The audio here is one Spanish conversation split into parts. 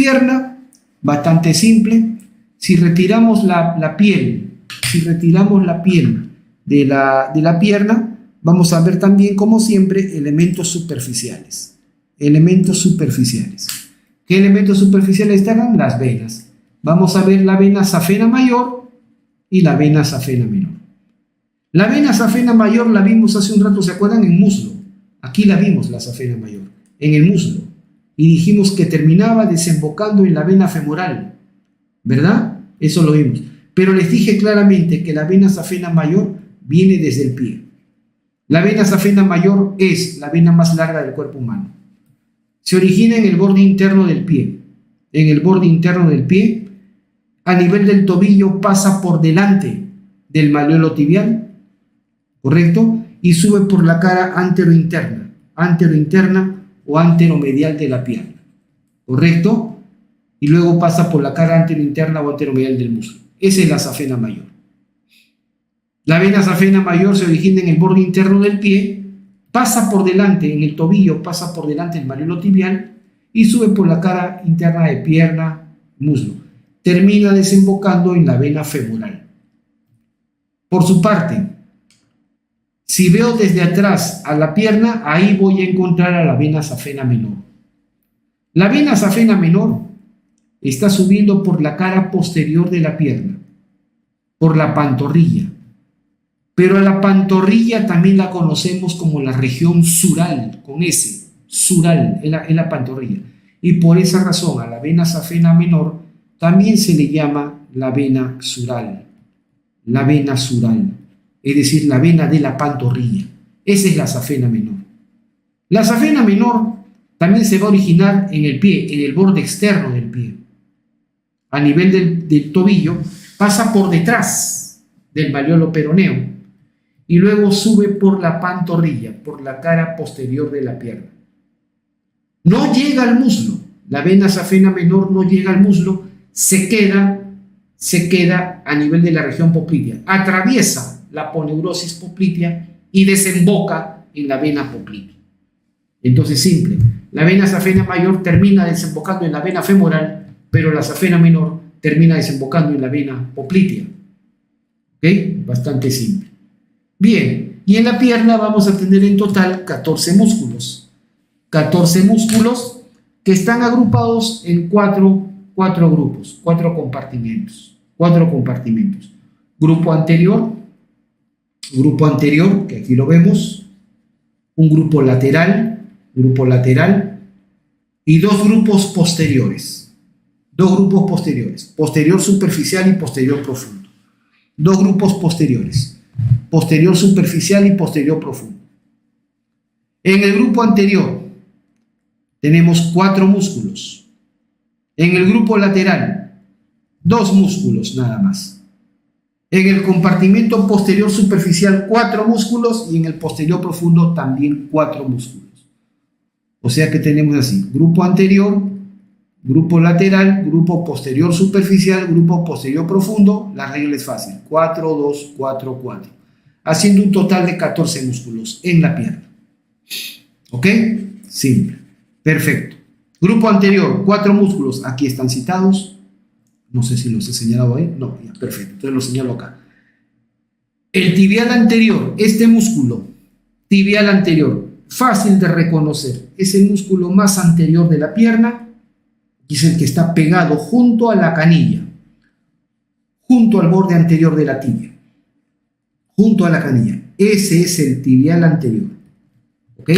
pierna, bastante simple. Si retiramos la piel de la pierna, vamos a ver también, como siempre, elementos superficiales. Elementos superficiales. ¿Qué elementos superficiales estarán? Las venas. Vamos a ver la vena safena mayor y la vena safena menor. La vena safena mayor la vimos hace un rato, ¿se acuerdan? En muslo. Aquí la vimos, la safena mayor, en el muslo. Y dijimos que terminaba desembocando en la vena femoral, ¿verdad? Eso lo vimos. Pero les dije claramente que la vena safena mayor viene desde el pie. La vena safena mayor es la vena más larga del cuerpo humano. Se origina en el borde interno del pie. En el borde interno del pie, a nivel del tobillo, pasa por delante del malleolo tibial, ¿correcto? Y sube por la cara anterointerna o anteromedial de la pierna, ¿correcto? Y luego pasa por la cara anterointerna o anteromedial del muslo. Esa es la safena mayor. La vena safena mayor se origina en el borde interno del pie, pasa por delante, en el tobillo, pasa por delante del malleolo tibial y sube por la cara interna de pierna, muslo. Termina desembocando en la vena femoral. Por su parte, si veo desde atrás a la pierna, ahí voy a encontrar a la vena safena menor. La vena safena menor está subiendo por la cara posterior de la pierna, por la pantorrilla. Pero a la pantorrilla también la conocemos como la región sural, con S, sural, en la pantorrilla. Y por esa razón a la vena safena menor también se le llama la vena sural. La vena sural, es decir, la vena de la pantorrilla. Esa es la safena menor. La safena menor también se va a originar en el pie, en el borde externo del pie. A nivel del tobillo, pasa por detrás del malleolo peroneo y luego sube por la pantorrilla, por la cara posterior de la pierna. No llega al muslo. La vena safena menor no llega al muslo, se queda a nivel de la región poplitea. Atraviesa la aponeurosis poplitea y desemboca en la vena poplitea. Entonces, simple, la vena safena mayor termina desembocando en la vena femoral, pero la safena menor termina desembocando en la vena poplitea. ¿Ok? Bastante simple. Bien, y en la pierna vamos a tener en total 14 músculos. 14 músculos que están agrupados en cuatro grupos, cuatro compartimentos. Grupo anterior, que aquí lo vemos, un grupo lateral y dos grupos posteriores. Posterior superficial y posterior profundo. Dos grupos posteriores, posterior superficial y posterior profundo. En el grupo anterior tenemos 4 músculos. En el grupo lateral, 2 músculos nada más. En el compartimento posterior superficial, 4 músculos y en el posterior profundo también 4 músculos. O sea que tenemos así, grupo anterior, grupo lateral, grupo posterior superficial, grupo posterior profundo. La regla es fácil, 4, 2, 4, 4. Haciendo un total de 14 músculos en la pierna. ¿Ok? Simple. Perfecto. Grupo anterior, 4 músculos. Aquí están citados. No sé si los he señalado ahí. No, ya, perfecto. Entonces los señalo acá. El tibial anterior, este músculo, tibial anterior, fácil de reconocer. Es el músculo más anterior de la pierna y es el que está pegado junto a la canilla, junto al borde anterior de la tibia. Junto a la canilla. Ese es el tibial anterior. ¿Ok?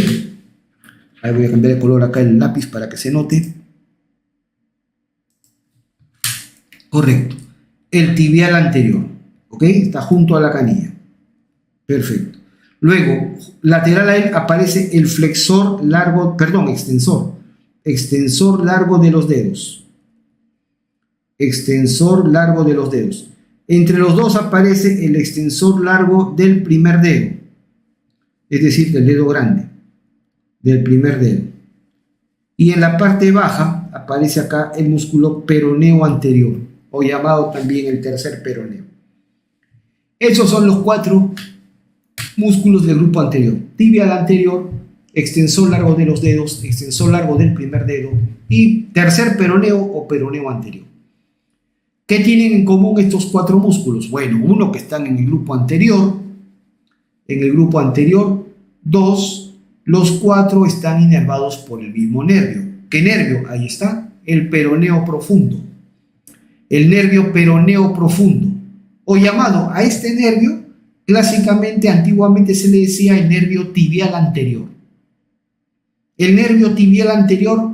Ahí voy a cambiar de color acá el lápiz para que se note. Correcto. El tibial anterior. ¿Ok? Está junto a la canilla. Perfecto. Luego, lateral a él aparece el flexor largo, extensor. Extensor largo de los dedos. Extensor largo de los dedos. Entre los dos aparece el extensor largo del primer dedo. Es decir, del dedo grande. Del primer dedo. Y en la parte baja aparece acá el músculo peroneo anterior, o llamado también el tercer peroneo. Esos son los 4 músculos del grupo anterior. Tibial anterior, extensor largo de los dedos, extensor largo del primer dedo, y tercer peroneo o peroneo anterior. ¿Qué tienen en común estos cuatro músculos? Bueno, uno, que están en el grupo anterior. Dos, los cuatro están inervados por el mismo nervio. ¿Qué nervio? Ahí está, el peroneo profundo. El nervio peroneo profundo, o llamado a este nervio, clásicamente, antiguamente se le decía el nervio tibial anterior. El nervio tibial anterior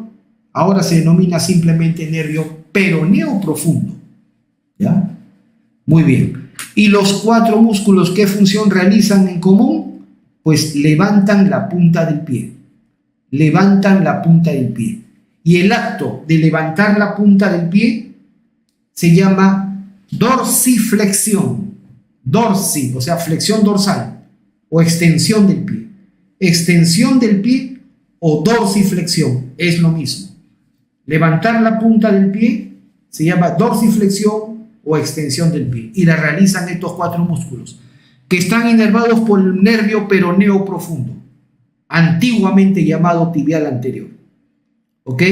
ahora se denomina simplemente nervio peroneo profundo. ¿Ya? Muy bien. ¿Y los cuatro músculos qué función realizan en común? Pues levantan la punta del pie. Levantan la punta del pie. Y el acto de levantar la punta del pie se llama dorsiflexión. Dorsi, o sea, flexión dorsal o extensión del pie. Extensión del pie o dorsiflexión es lo mismo. Levantar la punta del pie se llama dorsiflexión o extensión del pie, y la realizan estos cuatro músculos que están inervados por el nervio peroneo profundo, antiguamente llamado tibial anterior. ¿Ok?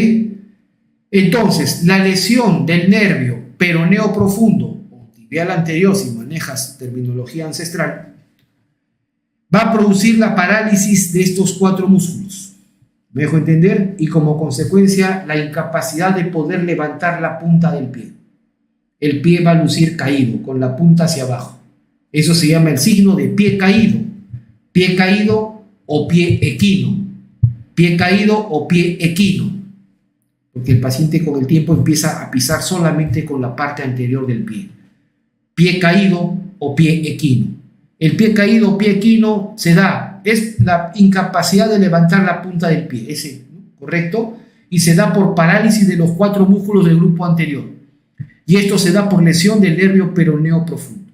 Entonces, la lesión del nervio peroneo profundo o tibial anterior, si manejas terminología ancestral, va a producir la parálisis de estos cuatro músculos. ¿Me dejo entender? Y como consecuencia, la incapacidad de poder levantar la punta del pie. El pie va a lucir caído, con la punta hacia abajo. Eso se llama el signo de pie caído o pie equino. Pie caído o pie equino. Porque el paciente con el tiempo empieza a pisar solamente con la parte anterior del pie. Pie caído o pie equino. El pie caído o pie equino es la incapacidad de levantar la punta del pie, ese, ¿no? ¿Correcto? Y se da por parálisis de los cuatro músculos del grupo anterior. Y esto se da por lesión del nervio peroneo profundo.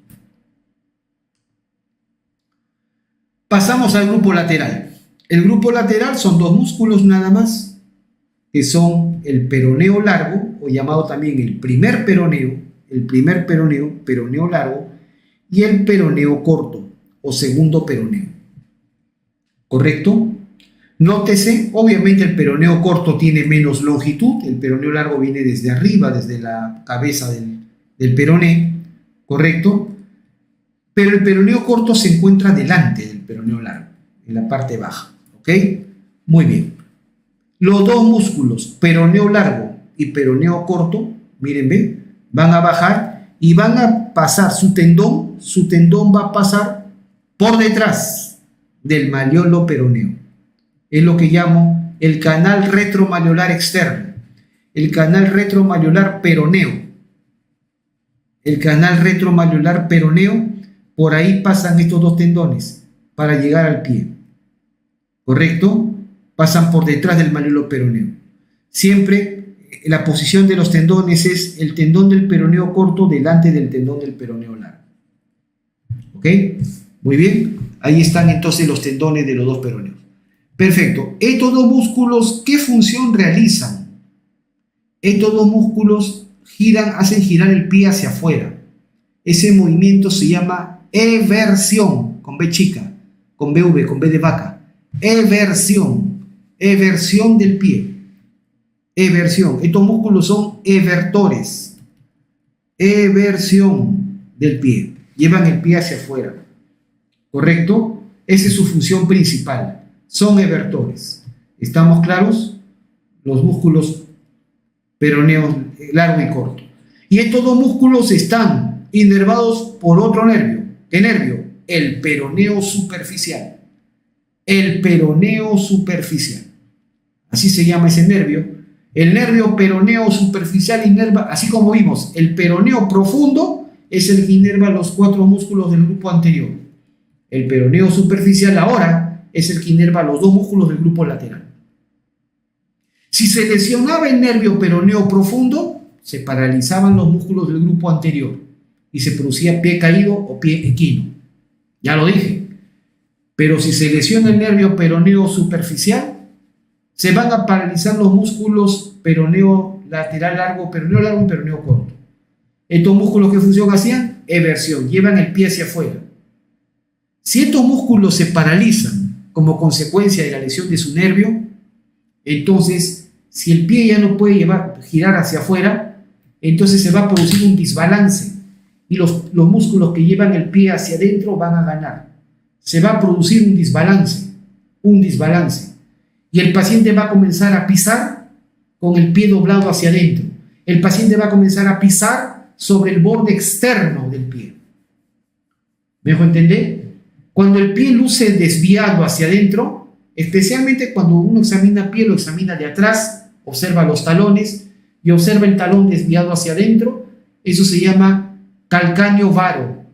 Pasamos al grupo lateral. El grupo lateral son dos músculos nada más, que son el peroneo largo, o llamado también el primer peroneo, peroneo largo, y el peroneo corto, o segundo peroneo. ¿Correcto? Nótese, obviamente el peroneo corto tiene menos longitud, el peroneo largo viene desde arriba, desde la cabeza del peroné, ¿correcto? Pero el peroneo corto se encuentra delante del peroneo largo, en la parte baja, ¿ok? Muy bien. Los dos músculos, peroneo largo y peroneo corto, miren, ¿ve? Van a bajar y van a pasar su tendón va a pasar por detrás del malleolo peroneo. Es lo que llamo el canal retromalleolar externo, el canal retromalleolar peroneo. El canal retromalleolar peroneo, por ahí pasan estos dos tendones para llegar al pie. ¿Correcto? Pasan por detrás del malleolo peroneo. Siempre la posición de los tendones es el tendón del peroneo corto delante del tendón del peroneo largo. ¿Ok? Muy bien. Ahí están entonces los tendones de los dos peroneos. Perfecto. Estos dos músculos, ¿qué función realizan? Estos dos músculos hacen girar el pie hacia afuera. Ese movimiento se llama eversión, con B chica, con BV, con B de vaca. Eversión del pie. Eversión. Estos músculos son evertores. Eversión del pie. Llevan el pie hacia afuera. ¿Correcto? Esa es su función principal. Son evertores. ¿Estamos claros? Los músculos peroneos largo y corto. Y estos dos músculos están inervados por otro nervio. ¿Qué nervio? El peroneo superficial. El peroneo superficial. Así se llama ese nervio. El nervio peroneo superficial inerva, así como vimos, el peroneo profundo es el que inerva los cuatro músculos del grupo anterior. El peroneo superficial ahora es el que inerva los dos músculos del grupo lateral. Si se lesionaba el nervio peroneo profundo, se paralizaban los músculos del grupo anterior y se producía pie caído o pie equino. Ya lo dije. Pero si se lesiona el nervio peroneo superficial, se van a paralizar los músculos peroneo lateral largo y peroneo corto. Estos músculos, ¿qué función hacían? Eversión, llevan el pie hacia afuera. Si estos músculos se paralizan como consecuencia de la lesión de su nervio, entonces Si el pie ya no puede girar hacia afuera, entonces se va a producir un desbalance y los músculos que llevan el pie hacia adentro van a ganar. Se va a producir un desbalance. Y el paciente va a comenzar a pisar con el pie doblado hacia adentro. El paciente va a comenzar a pisar sobre el borde externo del pie. ¿Me dejo entender? Cuando el pie luce desviado hacia adentro, especialmente cuando uno examina el pie, lo examina de atrás, observa los talones y observa el talón desviado hacia adentro, eso se llama calcáneo varo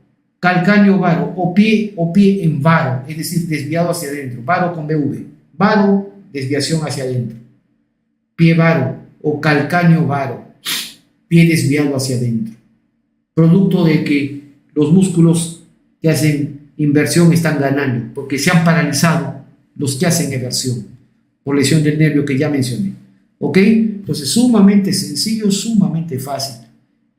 o pie en varo, es decir, desviado hacia adentro, varo con BV, varo, desviación hacia adentro, pie varo o calcáneo varo, pie desviado hacia adentro, producto de que los músculos que hacen inversión están ganando, porque se han paralizado los que hacen eversión, por lesión del nervio que ya mencioné. ¿Ok? Entonces, sumamente sencillo, sumamente fácil.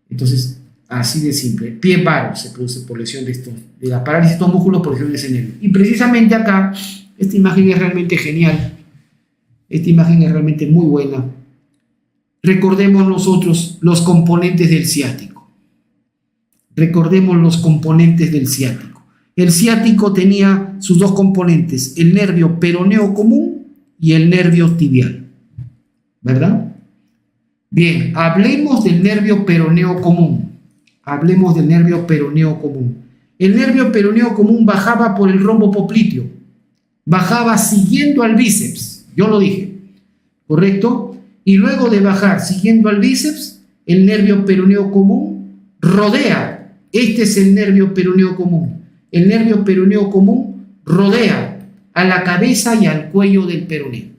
Entonces, así de simple. El pie varo se produce por lesión de la parálisis de estos músculos por lesión de ese nervio. Y precisamente acá, esta imagen es realmente genial. Esta imagen es realmente muy buena. Recordemos nosotros los componentes del ciático. Recordemos los componentes del ciático. El ciático tenía sus dos componentes, el nervio peroneo común y el nervio tibial. ¿Verdad? Bien, hablemos del nervio peroneo común. Hablemos del nervio peroneo común. El nervio peroneo común bajaba por el rombo popliteo. Bajaba siguiendo al bíceps. Yo lo dije. ¿Correcto? Y luego de bajar siguiendo al bíceps, el nervio peroneo común rodea. Este es el nervio peroneo común. El nervio peroneo común rodea a la cabeza y al cuello del peroneo.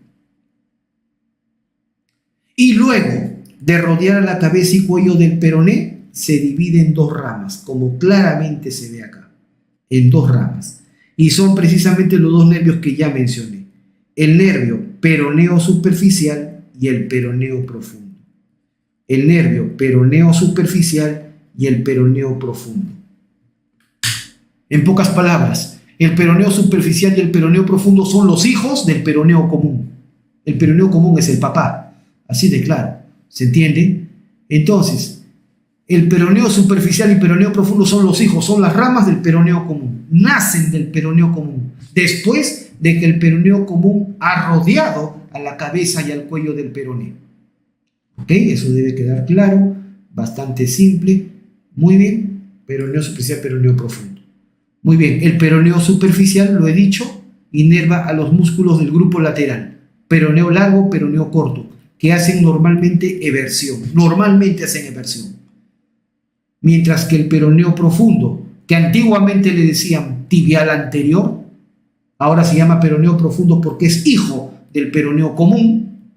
Y luego de rodear a la cabeza y cuello del peroné, se divide en dos ramas, como claramente se ve acá, en dos ramas. Y son precisamente los dos nervios que ya mencioné, el nervio peroneo superficial y el peroneo profundo. El nervio peroneo superficial y el peroneo profundo. En pocas palabras, el peroneo superficial y el peroneo profundo son los hijos del peroneo común. El peroneo común es el papá. Así de claro, ¿se entiende? Entonces, el peroneo superficial y peroneo profundo son los hijos, son las ramas del peroneo común, nacen del peroneo común, después de que el peroneo común ha rodeado a la cabeza y al cuello del peroneo. ¿Ok? Eso debe quedar claro, bastante simple, muy bien, peroneo superficial, peroneo profundo. Muy bien, el peroneo superficial, lo he dicho, inerva a los músculos del grupo lateral, peroneo largo, peroneo corto, que hacen normalmente eversión, mientras que el peroneo profundo, que antiguamente le decían tibial anterior, ahora se llama peroneo profundo porque es hijo del peroneo común,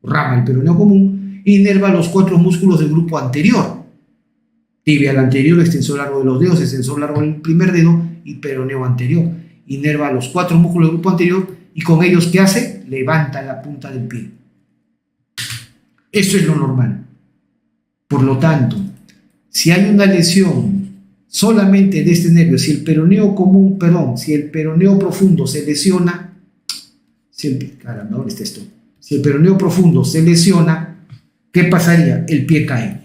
rama del peroneo común, inerva los cuatro músculos del grupo anterior, tibial anterior, extensor largo de los dedos, extensor largo del primer dedo y peroneo anterior, inerva los cuatro músculos del grupo anterior y con ellos, ¿qué hace? Levanta la punta del pie. Eso es lo normal. Por lo tanto, si hay una lesión solamente de este nervio, si el peroneo profundo se lesiona, si el peroneo profundo se lesiona, ¿qué pasaría? El pie cae.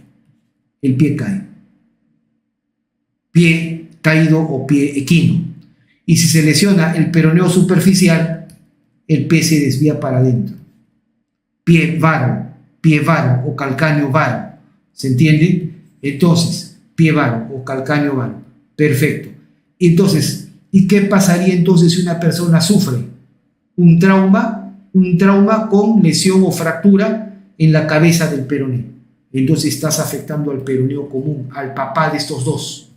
Pie caído o pie equino. Y si se lesiona el peroneo superficial, el pie se desvía para adentro. Pie varo o calcáneo varo. ¿Se entiende? Entonces, pie varo o calcáneo varo. Perfecto. Entonces, ¿y qué pasaría entonces si una persona sufre un trauma con lesión o fractura en la cabeza del peroné? Entonces estás afectando al peroneo común, al papá de estos dos.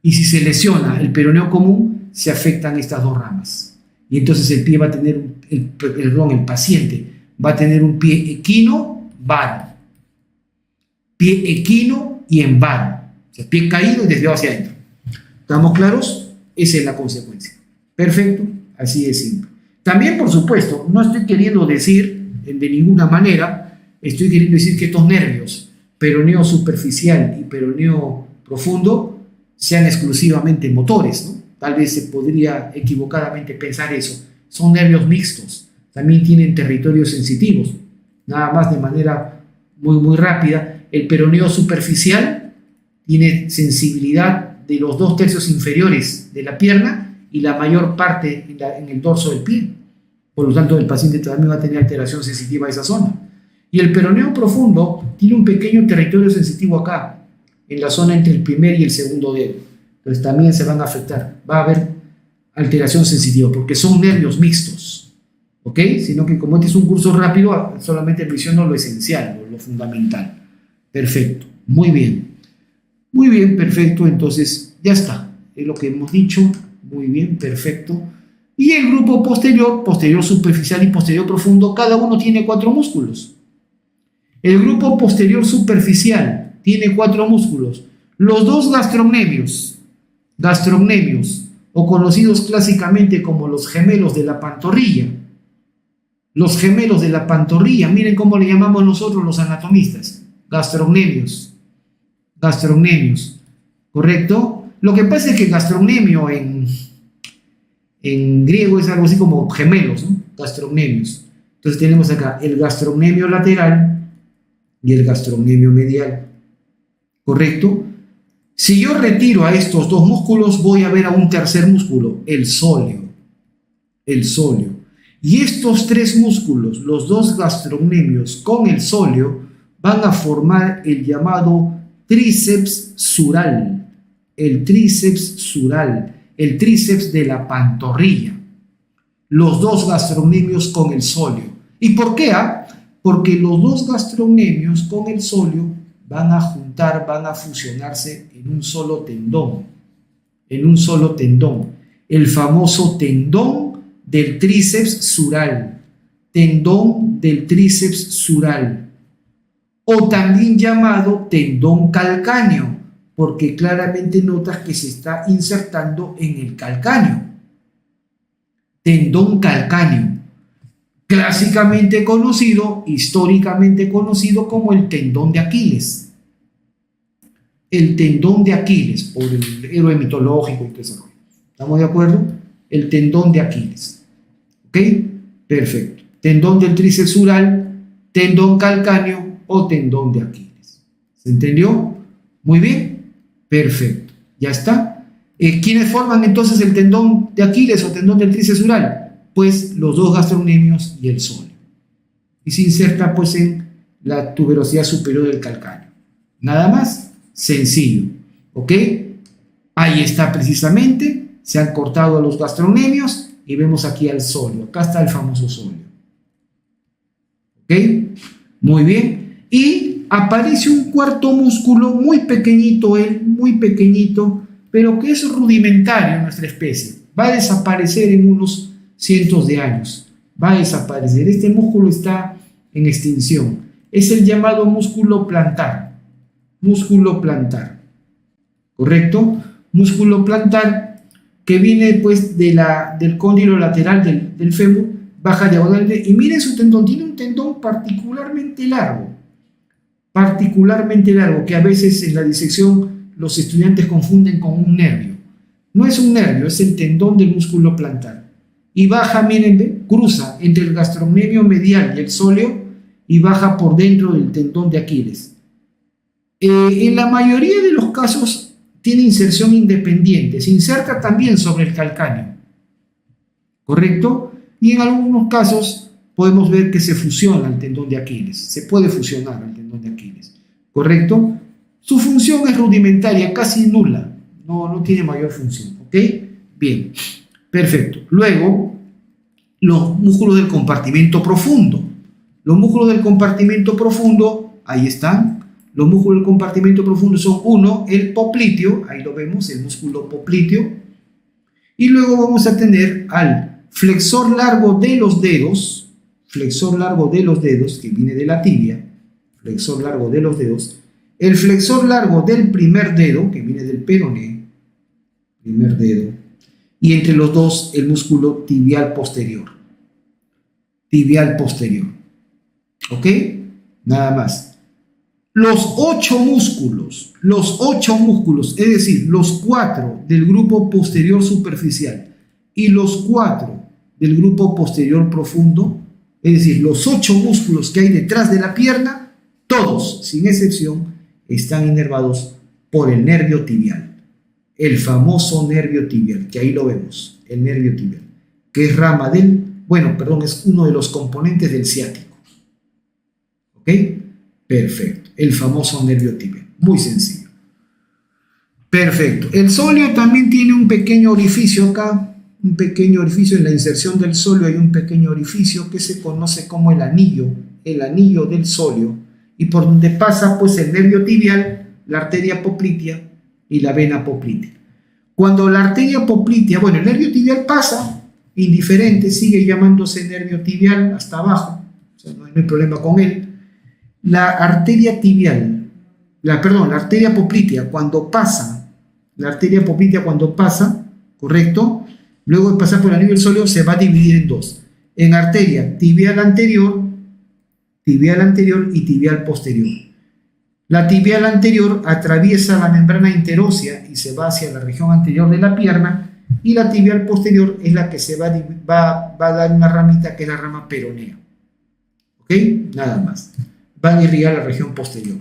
Y si se lesiona el peroneo común, se afectan estas dos ramas. Y entonces el pie va a tener, el paciente va a tener un pie equino, varo. Pie equino y en varo. O sea, pie caído y desviado hacia adentro. ¿Estamos claros? Esa es la consecuencia. Perfecto, así de simple. También, por supuesto, no estoy queriendo decir de ninguna manera, estoy queriendo decir que estos nervios, peroneo superficial y peroneo profundo, sean exclusivamente motores, ¿no? Tal vez se podría equivocadamente pensar eso. Son nervios mixtos, también tienen territorios sensitivos. nada más de manera muy rápida. El peroneo superficial tiene sensibilidad de los 2/3 inferiores de la pierna y la mayor parte en el dorso del pie. Por lo tanto, el paciente también va a tener alteración sensitiva a esa zona. Y el peroneo profundo tiene un pequeño territorio sensitivo acá, en la zona entre el primer y el segundo dedo. Entonces también se van a afectar. Va a haber alteración sensitiva porque son nervios mixtos. ¿Ok? Sino que como este es un curso rápido, solamente menciono lo esencial, lo fundamental. Perfecto. Muy bien. Muy bien, perfecto. Entonces ya está. Es lo que hemos dicho. Muy bien, perfecto. Y el grupo posterior, posterior superficial y posterior profundo, cada uno tiene 4 músculos. El grupo posterior superficial tiene 4 músculos. Los 2 gastrocnemios, o conocidos clásicamente como los gemelos de la pantorrilla. Los gemelos de la pantorrilla, miren cómo le llamamos nosotros los anatomistas. Gastrocnemios, ¿correcto? Lo que pasa es que gastrocnemio en griego es algo así como gemelos, ¿no? Gastrocnemios. Entonces tenemos acá el gastrocnemio lateral y el gastrocnemio medial, ¿correcto? Si yo retiro a estos 2 músculos, voy a ver a un tercer músculo, el sóleo. Y estos 3 músculos, los 2 gastrocnemios con el sóleo, van a formar el llamado tríceps sural. El tríceps de la pantorrilla. Los 2 gastrocnemios con el sóleo. ¿Y por qué? Porque los 2 gastrocnemios con el sóleo van a fusionarse en un solo tendón. El famoso tendón del tríceps sural. O también llamado tendón calcáneo, porque claramente notas que se está insertando en el calcáneo. Tendón calcáneo, clásicamente conocido, históricamente conocido como el tendón de Aquiles. El tendón de Aquiles, por el héroe mitológico y todo eso. ¿Estamos de acuerdo? El tendón de Aquiles. ¿Ok? Perfecto. Tendón del tríceps sural, tendón calcáneo o tendón de Aquiles. ¿Se entendió? Muy bien. Perfecto. ¿Ya está? ¿Quiénes forman entonces el tendón de Aquiles o tendón del tríceps sural? Pues los 2 gastrocnemios y el sóleo. Y se inserta pues en la tuberosidad superior del calcáneo. Nada más. Sencillo. ¿Ok? Ahí está precisamente. Se han cortado los gastrocnemios y vemos aquí al sóleo. Acá está el famoso sóleo. ¿Ok? Muy bien. Y aparece un cuarto músculo muy pequeñito, pero que es rudimentario en nuestra especie. Va a desaparecer en unos cientos de años. Va a desaparecer. Este músculo está en extinción. Es el llamado músculo plantar. ¿Correcto? Músculo plantar que viene pues del cóndilo lateral del fémur, baja diagonalmente, y miren su tendón, tiene un tendón particularmente largo, que a veces en la disección los estudiantes confunden con un nervio. No es un nervio, es el tendón del músculo plantar. Y baja, miren, cruza entre el gastrocnemio medial y el sóleo y baja por dentro del tendón de Aquiles. En la mayoría de los casos tiene inserción independiente, se inserta también sobre el calcáneo, ¿correcto? Y en algunos casos podemos ver que se fusiona al tendón de Aquiles, se puede fusionar al tendón de Aquiles, ¿correcto? Su función es rudimentaria, casi nula, no tiene mayor función, ¿ok? Bien, perfecto. Luego, los músculos del compartimento profundo. Los músculos del compartimento profundo, ahí están. Los músculos del compartimento profundo son uno, el popliteo, ahí lo vemos, el músculo popliteo, y luego vamos a tener al flexor largo de los dedos, que viene de la tibia, flexor largo de los dedos, el flexor largo del primer dedo, que viene del peroné, primer dedo, y entre los dos el músculo tibial posterior, ¿ok? Nada más. Los 8 músculos, es decir, los 4 del grupo posterior superficial y los 4 del grupo posterior profundo, Es decir, los 8 músculos que hay detrás de la pierna, todos, sin excepción, están inervados por el nervio tibial. El famoso nervio tibial, que ahí lo vemos, el nervio tibial, que es rama es uno de los componentes del ciático. ¿Ok? Perfecto. El famoso nervio tibial. Muy sencillo. Perfecto. El sóleo también tiene un pequeño orificio acá, un pequeño orificio. En la inserción del sóleo hay un pequeño orificio que se conoce como el anillo del sóleo, y por donde pasa pues el nervio tibial, la arteria poplitea y la vena poplitea. Cuando la arteria poplitea, el nervio tibial pasa indiferente, sigue llamándose nervio tibial hasta abajo, o sea, no hay problema con él. La arteria tibial, la arteria poplitea cuando pasa, ¿correcto? Luego de pasar por el anillo del sóleo se va a dividir en dos, en arteria tibial anterior y tibial posterior. La tibial anterior atraviesa la membrana interósea y se va hacia la región anterior de la pierna, y la tibial posterior es la que se va a dar una ramita que es la rama peronea. ¿Ok? Nada más. Va a irrigar la región posterior.